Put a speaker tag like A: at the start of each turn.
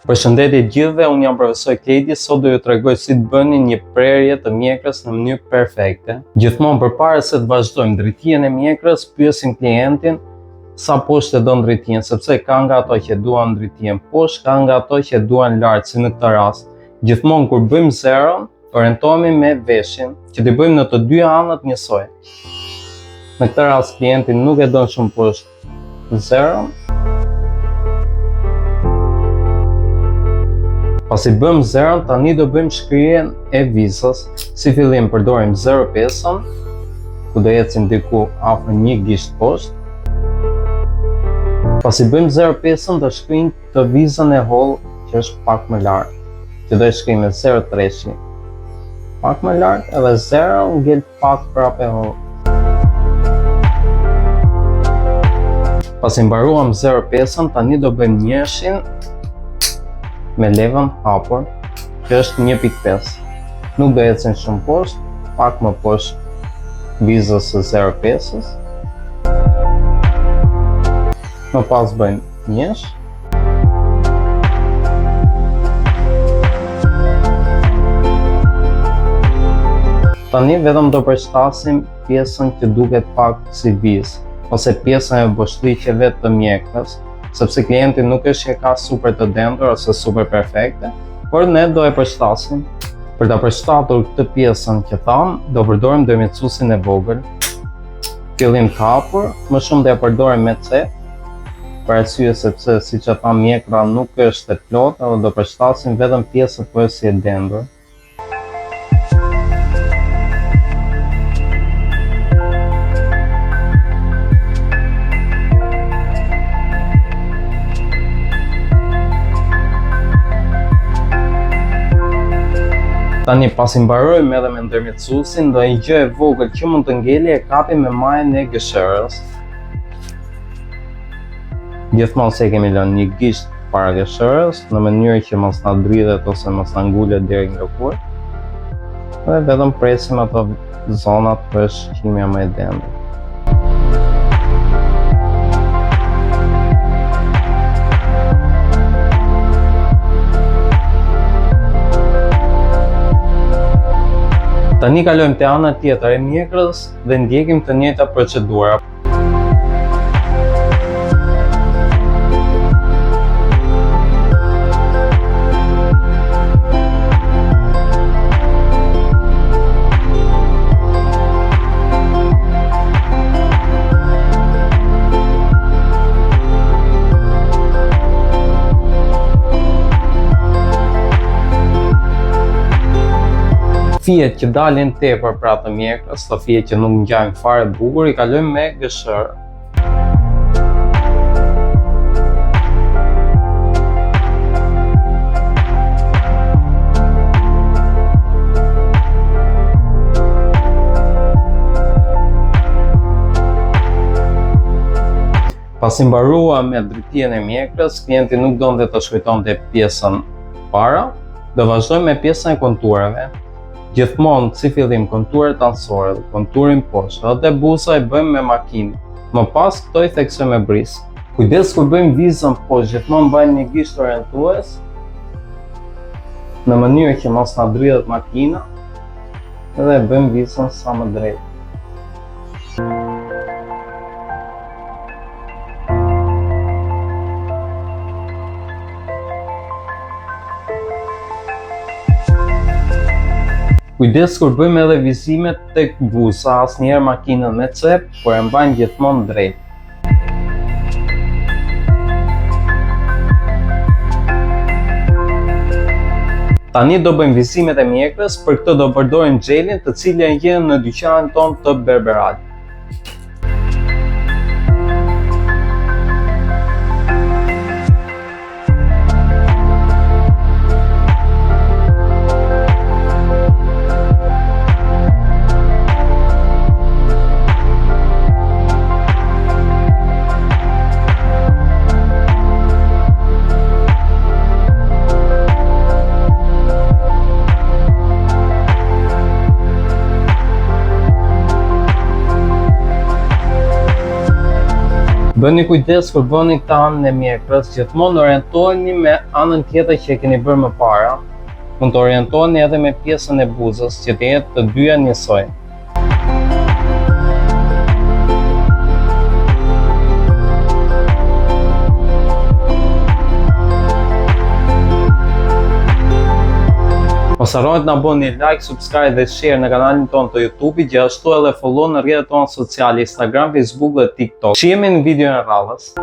A: Përshëndetje gjithëve, unë jam profesor Kledi, sot do ju tregoj si të bëni një prerje të mjekrës në mënyrë perfekte. Gjithmonë përpara se të vazhdojmë drejtijen e mjekrës, pyesim klientin sa poshtë e don drejtijen, sepse ka nga ato që duan drejtijen poshtë, ka nga ato që duan lart, si në këtë rast. Gjithmonë kur bëjmë zeron, orientohemi me veshin, që t'i bëjmë në të dy anët njësoj. Në këtë rast klienti nuk e don shumë poshtë zeron. Pasi bëjmë zeron, tani do bëjmë shkrirjen e vizës. Si fillim përdorim 0,5-ën, ku do ecim diku afër 1 gisht poshtë. Pasi bëjmë 0,5-ën, do shkrijmë të vizën e hollë që është pak më lart, që do e shkrijmë 0,3, pak më lart, edhe 0 ngel pak prapë e hollë. Pasi mbaruam 0,5-ën, tani do bëjmë njëshin me levën hapur, që është 1,5. Nuk do ecim shumë poshtë, pak më poshtë vizës së 0,5-ës. Më pas bëjmë njësh. Tani vetëm do përshtasim pjesën që duket pak si vizë, ose pjesën e boshtricave të mjekrës, sepse klienti nuk është që ka super të dendur ose super perfekte, por ne do e përshtasim. Për ta përshtatur këtë pjesën që tham, do përdorim dërmjetësuesin e vogël. Fillim të hapur, më shumë do e përdorim me cep, për arsye sepse siç e tham mjekra nuk është e plotë, dhe do përshtasim vetëm pjesën për si e dendur. Tani pasi mbarojmë edhe me ndërmjetësuesin, do një gjë e vogël që mund të ngeli e kapim me majën e gëshërës. Gjithmonë se kemi lënë një gisht para gëshërës, në mënyrë që mos na dridhet ose mos na ngulet deri në lëkurë. Dhe vetëm presim ato zonat për shkrimja më e dendur. Tani kalojmë te ana tjetër e mjekrës dhe ndjekim të njëjta procedura. Fijet që dalin tepër pra të mjekrës, të fijet që nuk ngjajnë fare bukur, i kalojmë me gëshërë. Pasi mbarua me drejtijen e mjekrës, klienti nuk donte të shkujtonte pjesën para, do vazhdojmë me pjesën e konturave. Gjithmonë si fillim konturet anësore, konturin poshtë, edhe buza i bëjmë me makinë. Më pas këto i theksojmë me brisë. Kujdes kur bëjmë vizën poshtë, gjithmonë bëjmë një gisht orientues, në mënyrë që mos na dridhet makina, edhe bëjmë vizën sa më drejt. Kujdes kur bëjmë edhe vizimet tek buza, asnjëherë makinën me cep, por e mbajmë gjithmonë drejt. Tani do bëjmë vizimet e mjekrës, për këtë do përdorim xhelin, të cilën gjen në dyqanin ton të Berberal. Bëni kujdes kur bëni këtë anën e mjekrës, gjithmonë orientoheni me anën tjetër që e keni bërë më para. Mund të orientoheni edhe me pjesën e buzës, që të jetë të dyja njësoj. Mos harroni të na bëni like, subscribe dhe share në kanalin tonë të YouTube, gjithashtu edhe follow në rrjetet tona sociale, Instagram, Facebook dhe TikTok. Shihemi në videon e radhës.